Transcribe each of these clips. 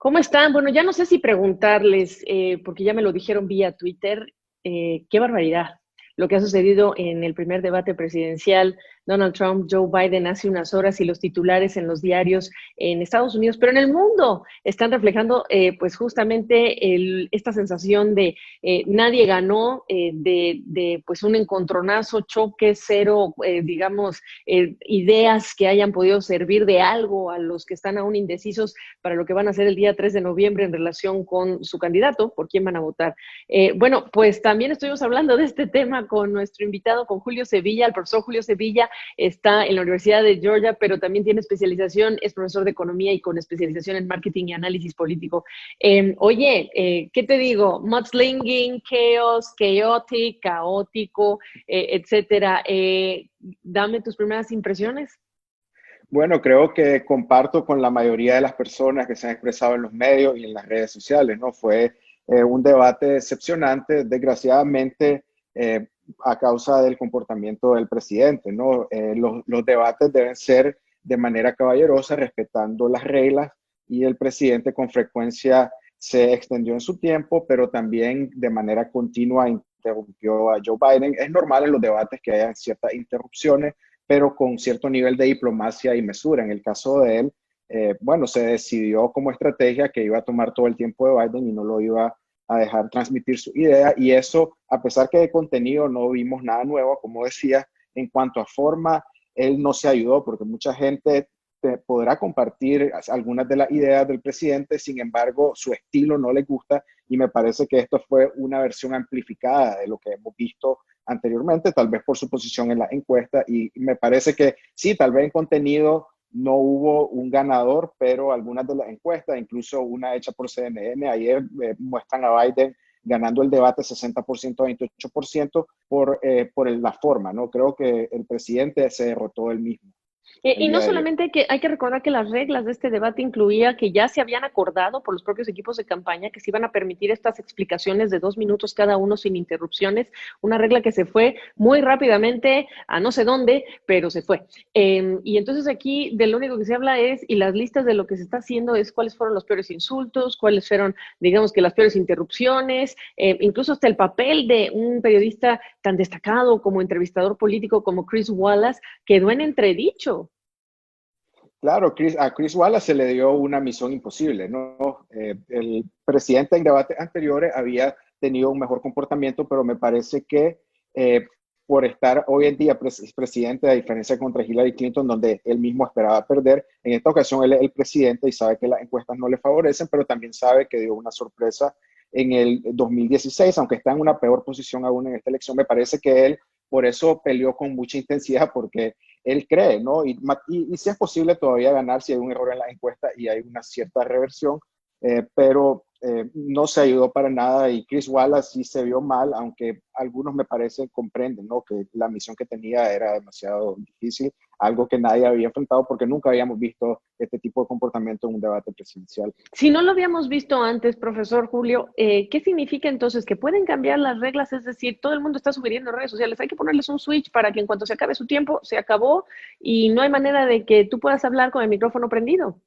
¿Cómo están? Bueno, ya no sé si preguntarles, porque ya me lo dijeron vía Twitter, qué barbaridad lo que ha sucedido en el primer debate presidencial, Donald Trump, Joe Biden, hace unas horas y los titulares en los diarios en Estados Unidos, pero en el mundo están reflejando pues justamente esta sensación de nadie ganó, de pues un encontronazo, choque, cero, digamos, ideas que hayan podido servir de algo a los que están aún indecisos para lo que van a hacer el día 3 de noviembre en relación con su candidato, por quién van a votar. Bueno, pues también estuvimos hablando de este tema con nuestro invitado, con Julio Sevilla. El profesor Julio Sevilla está en la Universidad de Georgia, pero también tiene especialización, es profesor de economía y con especialización en marketing y análisis político. Oye, ¿qué te digo? Mudslinging, chaos, chaotic, caótico, etcétera. Dame tus primeras impresiones. Bueno, creo que comparto con la mayoría de las personas que se han expresado en los medios y en las redes sociales, ¿no? Fue un debate decepcionante, desgraciadamente, a causa del comportamiento del presidente, ¿no? Los debates deben ser de manera caballerosa, respetando las reglas, y el presidente con frecuencia se extendió en su tiempo, pero también de manera continua interrumpió a Joe Biden. Es normal en los debates que haya ciertas interrupciones, pero con cierto nivel de diplomacia y mesura. En el caso de él, bueno, se decidió como estrategia que iba a tomar todo el tiempo de Biden y no lo iba a dejar transmitir su idea, y eso, a pesar que de contenido no vimos nada nuevo, como decía, en cuanto a forma, él no se ayudó, porque mucha gente podrá compartir algunas de las ideas del presidente, sin embargo, su estilo no le gusta, y me parece que esto fue una versión amplificada de lo que hemos visto anteriormente, tal vez por su posición en la encuesta, y me parece que sí, tal vez en contenido no hubo un ganador, pero algunas de las encuestas, incluso una hecha por CNN ayer, muestran a Biden ganando el debate 60% a 28% por la forma, ¿no? Creo que el presidente se derrotó él mismo el Y no día de ayer. solamente que hay que recordar que las reglas de este debate incluía que ya se habían acordado por los propios equipos de campaña que se iban a permitir estas explicaciones de 2 minutos cada uno sin interrupciones, una regla que se fue muy rápidamente a no sé dónde, pero se fue. Y entonces aquí de lo único que se habla es, y las listas de lo que se está haciendo es cuáles fueron los peores insultos, cuáles fueron, digamos que las peores interrupciones, incluso hasta el papel de un periodista tan destacado como entrevistador político como Chris Wallace quedó en entredicho. Claro, a Chris Wallace se le dio una misión imposible, ¿no? El presidente en debates anteriores había tenido un mejor comportamiento, pero me parece que por estar hoy en día presidente, a diferencia contra Hillary Clinton, donde él mismo esperaba perder, en esta ocasión él es el presidente y sabe que las encuestas no le favorecen, pero también sabe que dio una sorpresa en el 2016, aunque está en una peor posición aún en esta elección. Me parece que él por eso peleó con mucha intensidad, porque él cree, ¿no? Y si es posible todavía ganar si hay un error en la encuesta y hay una cierta reversión, pero no se ayudó para nada, y Chris Wallace sí se vio mal, aunque algunos me parece comprenden, ¿no? Que la misión que tenía era demasiado difícil, algo que nadie había enfrentado porque nunca habíamos visto este tipo de comportamiento en un debate presidencial. Si no lo habíamos visto antes, profesor Julio, ¿qué significa entonces? ¿Que pueden cambiar las reglas? Es decir, todo el mundo está sugiriendo en redes sociales, hay que ponerles un switch para que en cuanto se acabe su tiempo, se acabó y no hay manera de que tú puedas hablar con el micrófono prendido.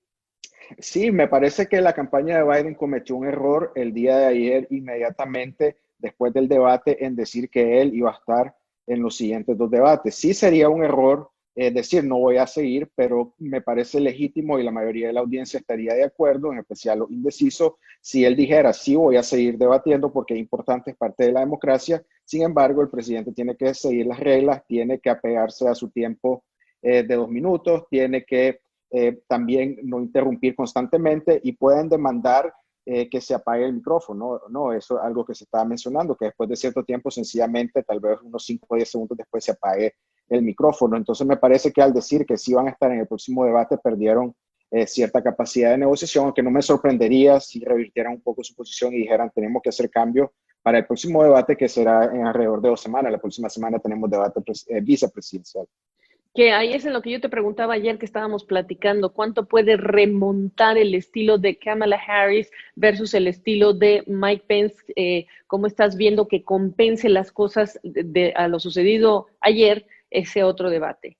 Sí, me parece que la campaña de Biden cometió un error el día de ayer, inmediatamente después del debate, en decir que él iba a estar en los siguientes dos debates. Sí sería un error decir no voy a seguir, pero me parece legítimo, y la mayoría de la audiencia estaría de acuerdo, en especial los indecisos, si él dijera sí voy a seguir debatiendo porque es importante, es parte de la democracia. Sin embargo, el presidente tiene que seguir las reglas, tiene que apegarse a su tiempo de 2 minutos, tiene que también no interrumpir constantemente, y pueden demandar que se apague el micrófono, ¿no? Eso es algo que se estaba mencionando, que después de cierto tiempo, sencillamente, tal vez unos 5 o 10 segundos después, se apague el micrófono. Entonces me parece que al decir que sí van a estar en el próximo debate, perdieron cierta capacidad de negociación, aunque no me sorprendería si revirtieran un poco su posición y dijeran tenemos que hacer cambios para el próximo debate, que será en alrededor de 2 semanas. La próxima semana tenemos debate vicepresidencial. Que ahí es en lo que yo te preguntaba ayer que estábamos platicando, ¿cuánto puede remontar el estilo de Kamala Harris versus el estilo de Mike Pence? ¿Cómo estás viendo que compense las cosas a lo sucedido ayer ese otro debate?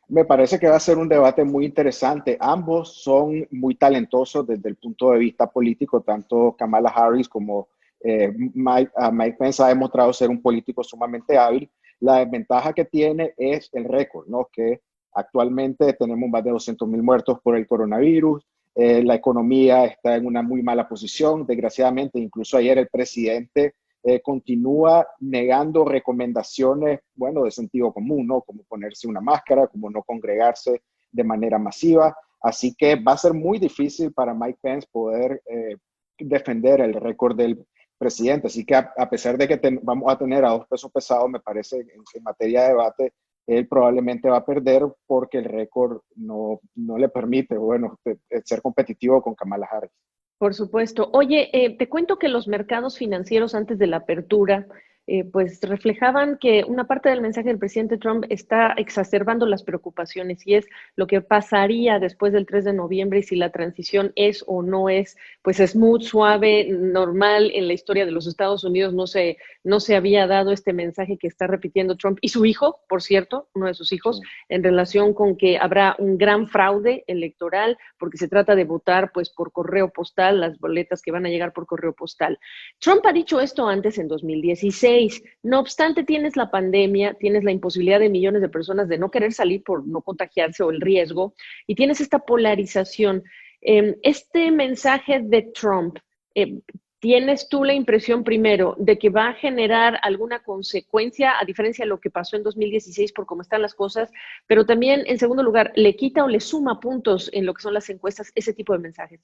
Me parece que va a ser un debate muy interesante. Ambos son muy talentosos desde el punto de vista político, tanto Kamala Harris como Mike Pence ha demostrado ser un político sumamente hábil. La desventaja que tiene es el récord, ¿no? Que actualmente tenemos más de 200,000 muertos por el coronavirus. La economía está en una muy mala posición. Desgraciadamente, incluso ayer el presidente continúa negando recomendaciones, bueno, de sentido común, ¿no? Como ponerse una máscara, como no congregarse de manera masiva. Así que va a ser muy difícil para Mike Pence poder defender el récord del presidente. Así que a pesar de que vamos a tener a dos pesos pesados, me parece en materia de debate, él probablemente va a perder porque el récord no le permite, bueno, ser competitivo con Kamala Harris. Por supuesto. Oye, te cuento que los mercados financieros antes de la apertura, pues reflejaban que una parte del mensaje del presidente Trump está exacerbando las preocupaciones y es lo que pasaría después del 3 de noviembre y si la transición es o no es, pues smooth, suave, normal en la historia de los Estados Unidos. No se había dado este mensaje que está repitiendo Trump y su hijo, por cierto, uno de sus hijos, Sí. en relación con que habrá un gran fraude electoral porque se trata de votar pues por correo postal, las boletas que van a llegar por correo postal. Trump ha dicho esto antes en 2016. No obstante, tienes la pandemia, tienes la imposibilidad de millones de personas de no querer salir por no contagiarse o el riesgo, y tienes esta polarización. Este mensaje de Trump, eh, ¿tienes tú la impresión primero de que va a generar alguna consecuencia, a diferencia de lo que pasó en 2016 por cómo están las cosas? Pero también, en segundo lugar, ¿le quita o le suma puntos en lo que son las encuestas ese tipo de mensajes?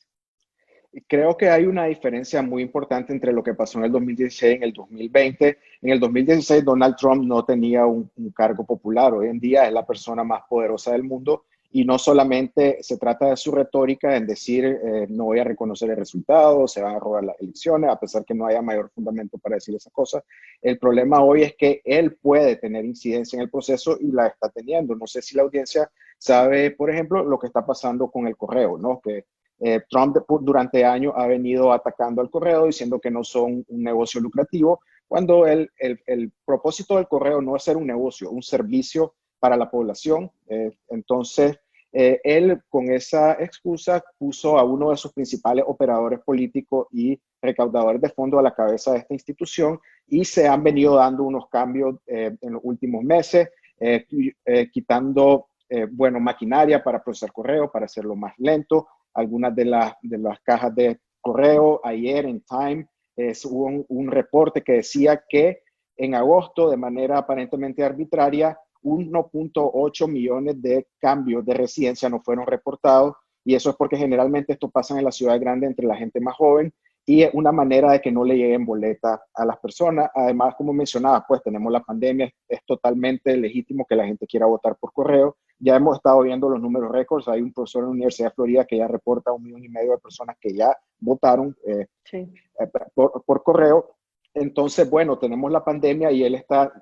Creo que hay una diferencia muy importante entre lo que pasó en el 2016 y en el 2020. En el 2016 Donald Trump no tenía un cargo popular. Hoy en día es la persona más poderosa del mundo y no solamente se trata de su retórica en decir no voy a reconocer el resultado, se van a robar las elecciones, a pesar que no haya mayor fundamento para decir esas cosas. El problema hoy es que él puede tener incidencia en el proceso y la está teniendo. No sé si la audiencia sabe, por ejemplo, lo que está pasando con el correo, ¿no? Que Trump durante años ha venido atacando al correo diciendo que no son un negocio lucrativo, cuando el propósito del correo no es ser un negocio, un servicio para la población. Entonces, él con esa excusa puso a uno de sus principales operadores políticos y recaudadores de fondos a la cabeza de esta institución y se han venido dando unos cambios en los últimos meses, quitando, bueno, maquinaria para procesar correo, para hacerlo más lento, algunas de las cajas de correo. Ayer en Time hubo un reporte que decía que en agosto, de manera aparentemente arbitraria, 1.8 millones de cambios de residencia no fueron reportados, y eso es porque generalmente esto pasa en la ciudad grande entre la gente más joven y es una manera de que no le lleguen boletas a las personas. Además, como mencionaba, pues tenemos la pandemia, es totalmente legítimo que la gente quiera votar por correo. Ya hemos estado viendo los números récords. Hay un profesor en la Universidad de Florida que ya reporta 1,5 millones de personas que ya votaron Sí. por correo. Entonces, bueno, tenemos la pandemia y él está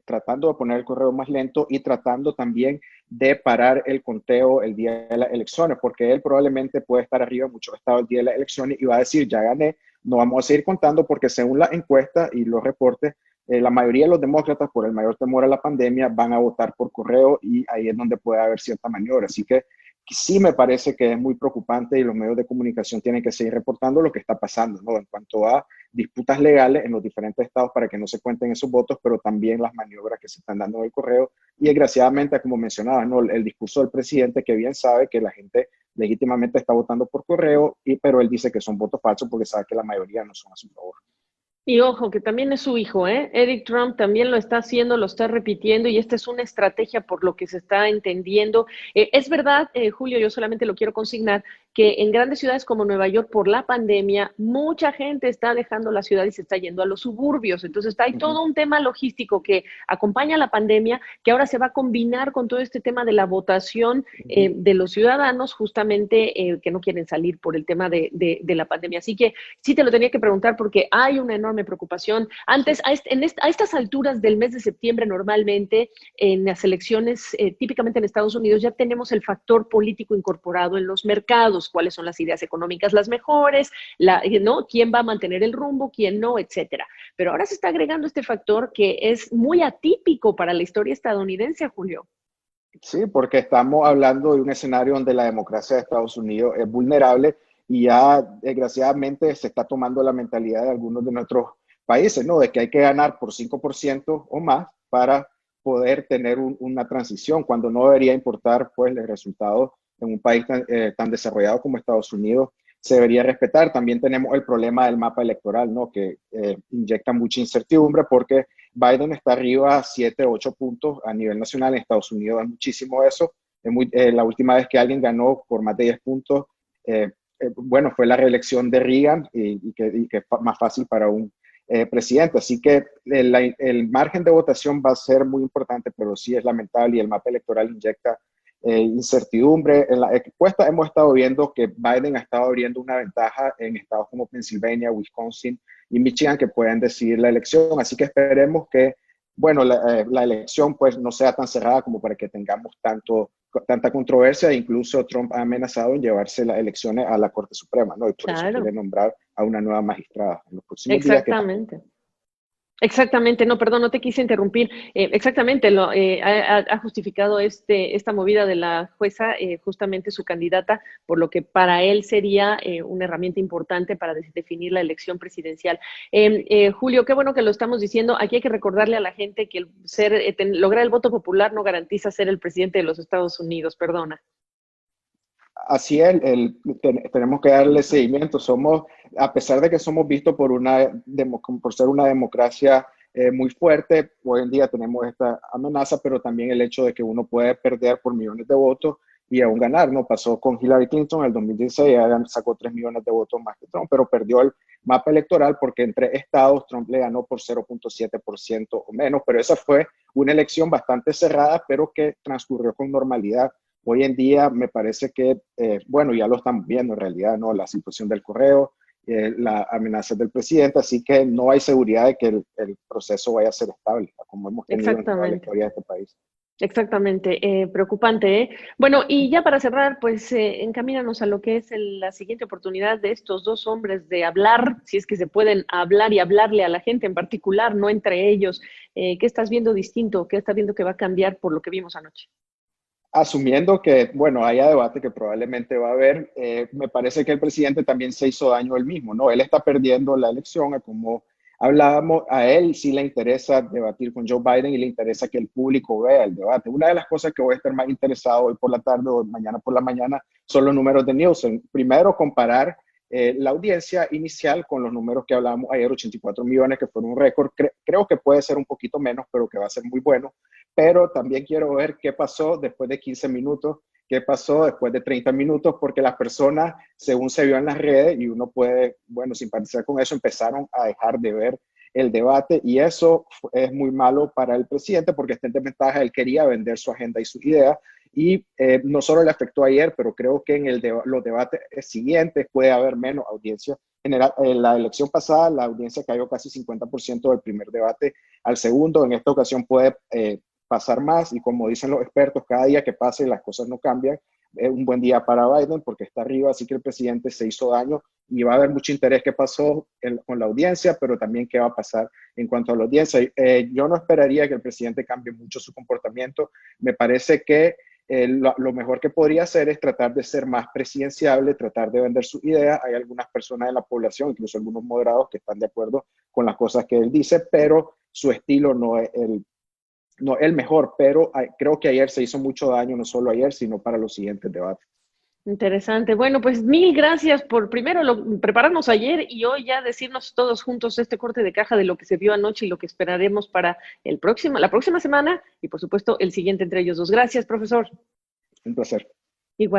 tratando de poner el correo más lento y tratando también de parar el conteo el día de las elecciones, porque él probablemente puede estar arriba en muchos estados el día de las elecciones y va a decir, ya gané, no vamos a seguir contando, porque según las encuestas y los reportes, la mayoría de los demócratas, por el mayor temor a la pandemia, van a votar por correo y ahí es donde puede haber cierta maniobra. Así que sí me parece que es muy preocupante y los medios de comunicación tienen que seguir reportando lo que está pasando, ¿no? En cuanto a disputas legales en los diferentes estados para que no se cuenten esos votos, pero también las maniobras que se están dando en el correo. Y desgraciadamente, como mencionaba, ¿no? El discurso del presidente, que bien sabe que la gente legítimamente está votando por correo, pero él dice que son votos falsos porque sabe que la mayoría no son a su favor. Y ojo, que también es su hijo, ¿eh? Eric Trump también lo está haciendo, lo está repitiendo y esta es una estrategia por lo que se está entendiendo. Es verdad, Julio, yo solamente lo quiero consignar, que en grandes ciudades como Nueva York, por la pandemia, mucha gente está dejando la ciudad y se está yendo a los suburbios. Entonces, hay Uh -huh. todo un tema logístico que acompaña a la pandemia, que ahora se va a combinar con todo este tema de la votación Uh -huh. de los ciudadanos, justamente que no quieren salir por el tema de la pandemia. Así que sí te lo tenía que preguntar porque hay una enorme preocupación. Antes, Sí. a estas alturas del mes de septiembre, normalmente en las elecciones, típicamente en Estados Unidos, ya tenemos el factor político incorporado en los mercados, cuáles son las ideas económicas las mejores, ¿no? Quién va a mantener el rumbo, quién no, etcétera. Pero ahora se está agregando este factor que es muy atípico para la historia estadounidense, Julio. Sí, porque estamos hablando de un escenario donde la democracia de Estados Unidos es vulnerable y ya desgraciadamente se está tomando la mentalidad de algunos de nuestros países, ¿no? De que hay que ganar por 5% o más para poder tener una transición, cuando no debería importar pues el resultado en un país tan desarrollado como Estados Unidos. Se debería respetar. También tenemos el problema del mapa electoral, ¿no? Que inyecta mucha incertidumbre porque Biden está arriba 7, 8 puntos a nivel nacional. En Estados Unidos es muchísimo eso. La última vez que alguien ganó por más de 10 puntos, eh, bueno, fue la reelección de Reagan y que es más fácil para un presidente. Así que el margen de votación va a ser muy importante, pero sí es lamentable y el mapa electoral inyecta incertidumbre. En la encuesta hemos estado viendo que Biden ha estado abriendo una ventaja en estados como Pensilvania, Wisconsin y Michigan que pueden decidir la elección. Así que esperemos que, bueno, la elección pues no sea tan cerrada como para que tengamos tanta controversia. Incluso Trump ha amenazado en llevarse las elecciones a la Corte Suprema, ¿no? Y por eso quiere Claro, nombrar a una nueva magistrada en los próximos días. exactamente. Exactamente, no, perdón, no te quise interrumpir. Exactamente, ha justificado esta movida de la jueza, justamente su candidata, por lo que para él sería una herramienta importante para definir la elección presidencial. Julio, qué bueno que lo estamos diciendo. Aquí hay que recordarle a la gente que lograr el voto popular no garantiza ser el presidente de los Estados Unidos, perdona. Así es, tenemos que darle seguimiento. A pesar de que somos vistos por ser una democracia muy fuerte, hoy en día tenemos esta amenaza, pero también el hecho de que uno puede perder por millones de votos y aún ganar, ¿no? Pasó con Hillary Clinton en el 2016, ella sacó 3 millones de votos más que Trump, pero perdió el mapa electoral porque entre estados Trump le ganó por 0.7% o menos, pero esa fue una elección bastante cerrada, pero que transcurrió con normalidad. Hoy en día me parece que, bueno, ya lo están viendo en realidad, ¿no? La situación del correo, las amenazas del presidente, así que no hay seguridad de que el proceso vaya a ser estable, como hemos tenido en toda la Exactamente. historia de este país. Exactamente, preocupante, ¿eh? Bueno, y ya para cerrar, pues encamínanos a lo que es la siguiente oportunidad de estos dos hombres de hablar, si es que se pueden hablar y hablarle a la gente en particular, no entre ellos. ¿Qué estás viendo distinto? ¿Qué estás viendo que va a cambiar por lo que vimos anoche? Asumiendo que, bueno, haya debate que probablemente va a haber, me parece que el presidente también se hizo daño él mismo, ¿no? Él está perdiendo la elección, a como hablábamos, a él sí le interesa debatir con Joe Biden y le interesa que el público vea el debate. Una de las cosas que voy a estar más interesado hoy por la tarde o mañana por la mañana son los números de Nielsen. Primero, comparar la audiencia inicial con los números que hablábamos ayer, 84 millones, que fueron un récord. Creo que puede ser un poquito menos, pero que va a ser muy bueno. Pero también quiero ver qué pasó después de 15 minutos, qué pasó después de 30 minutos, porque las personas, según se vio en las redes, y uno puede, bueno, simpatizar con eso, empezaron a dejar de ver el debate y eso es muy malo para el presidente porque está en desventaja. Él quería vender su agenda y su idea y no solo le afectó ayer, pero creo que en los debates siguientes puede haber menos audiencia. En la elección pasada la audiencia cayó casi 50% del primer debate al segundo. En esta ocasión puede pasar más y como dicen los expertos, cada día que pase las cosas no cambian. Es un buen día para Biden porque está arriba, así que el presidente se hizo daño y va a haber mucho interés qué pasó con la audiencia, pero también qué va a pasar en cuanto a la audiencia. Yo no esperaría que el presidente cambie mucho su comportamiento. Me parece que lo mejor que podría hacer es tratar de ser más presidenciable, tratar de vender su idea. Hay algunas personas en la población, incluso algunos moderados, que están de acuerdo con las cosas que él dice, pero su estilo no el mejor, pero creo que ayer se hizo mucho daño, no solo ayer, sino para los siguientes debates. Interesante. Bueno, pues mil gracias por primero prepararnos ayer y hoy ya decirnos todos juntos este corte de caja de lo que se vio anoche y lo que esperaremos para la próxima semana y por supuesto el siguiente entre ellos dos. Gracias, profesor. Un placer. Igual.